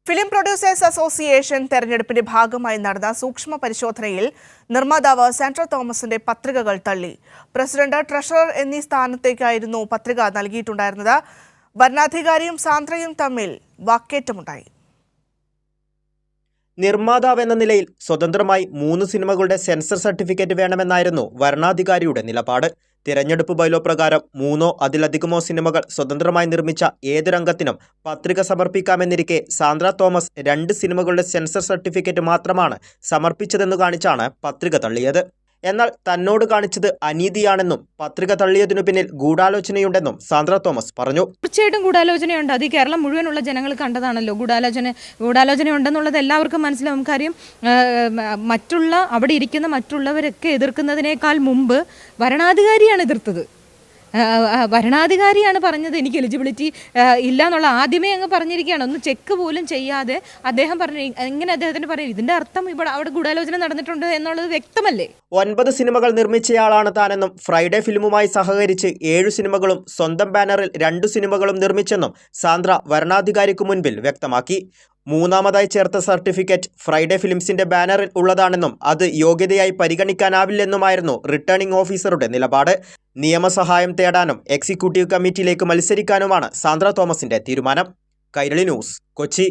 Film producers association തെരഞ്ഞെടുപ്പിന്റെ ഭാഗമായി നടന്ന സൂക്ഷ്മ പരിശോധനയിൽ നിർമ്മാതാവ് സാൻഡ്ര തോമസിന്റെ പത്രികകൾ തള്ളി. പ്രസിഡന്റ്, ട്രഷറർ എന്നീ സ്ഥാനത്തേക്കായിരുന്നു പത്രിക നൽകിയിട്ടുണ്ടായിരുന്നത്. ഭരണാധികാരിയും സാന്ദ്രയും തമ്മിൽ വാക്കേറ്റമുണ്ടായി. നിർമ്മാതാവ് എന്ന നിലയിൽ സ്വതന്ത്രമായി 3 സിനിമകളുടെ സെൻസർ സർട്ടിഫിക്കറ്റ് വേണമെന്നായിരുന്നു വരണാധികാരിയുടെ നിലപാട്. തിരഞ്ഞെടുപ്പ് ബൈലോ പ്രകാരം 3 അതിലധികമോ സിനിമകൾ സ്വതന്ത്രമായി നിർമ്മിച്ച ഏതൊരംഗത്തിനും പത്രിക സമർപ്പിക്കാമെന്നിരിക്കെ സാന്ദ്ര തോമസ് 2 സിനിമകളുടെ സെൻസർ സർട്ടിഫിക്കറ്റ് മാത്രമാണ് സമർപ്പിച്ചതെന്നു കാണിച്ചാണ് പത്രിക തള്ളിയത്. എന്നാൽ തന്നോട് കാണിച്ചത് അനീതിയാണെന്നും പത്രിക തള്ളിയതിനു പിന്നിൽ ഗൂഢാലോചനയുണ്ടെന്നും സാന്ദ്ര തോമസ് പറഞ്ഞു. തീർച്ചയായിട്ടും ഗൂഢാലോചനയുണ്ട്. അത് കേരളം മുഴുവനുള്ള ജനങ്ങൾ കണ്ടതാണല്ലോ. ഗൂഢാലോചന ഉണ്ടെന്നുള്ളത് എല്ലാവർക്കും മനസ്സിലാവും. കാര്യം മറ്റുള്ള അവിടെ ഇരിക്കുന്ന മറ്റുള്ളവരൊക്കെ എതിർക്കുന്നതിനേക്കാൾ മുമ്പ് വരണാധികാരിയാണ് എതിർത്തത്. വരണാധികാരിയാണ് പറഞ്ഞത് എനിക്ക് എലിജിബിലിറ്റി ഇല്ല എന്നുള്ള. ആദ്യമേ അങ്ങ് പറഞ്ഞിരിക്കുകയാണ്, ഒന്ന് ചെക്ക് പോലും ചെയ്യാതെ അദ്ദേഹം പറഞ്ഞു. എങ്ങനെ അദ്ദേഹത്തിന് പറയും? ഇതിന്റെ അർത്ഥം അവിടെ ഗൂഢാലോചന നടന്നിട്ടുണ്ട് എന്നുള്ളത് വ്യക്തമല്ലേ? 9 സിനിമകൾ നിർമ്മിച്ചയാളാണ് താനെന്നും ഫ്രൈഡേ ഫിലിമുമായി സഹകരിച്ച് 7 സിനിമകളും സ്വന്തം ബാനറിൽ 2 സിനിമകളും നിർമ്മിച്ചെന്നും സാന്ദ്ര വരണാധികാരിക്ക് മുൻപിൽ വ്യക്തമാക്കി. മൂന്നാമതായി ചേർത്ത സർട്ടിഫിക്കറ്റ് ഫ്രൈഡേ ഫിലിംസിന്റെ ബാനറിൽ ഉള്ളതാണെന്നും അത് യോഗ്യതയായി പരിഗണിക്കാനാവില്ലെന്നുമായിരുന്നു റിട്ടേണിംഗ് ഓഫീസറുടെ നിലപാട്. നിയമസഹായം തേടാനും എക്സിക്യൂട്ടീവ് കമ്മിറ്റിയിലേക്ക് മത്സരിക്കാനുമാണ് സാന്ദ്ര തോമസിന്റെ തീരുമാനം. കൈരളി ന്യൂസ്, കൊച്ചി.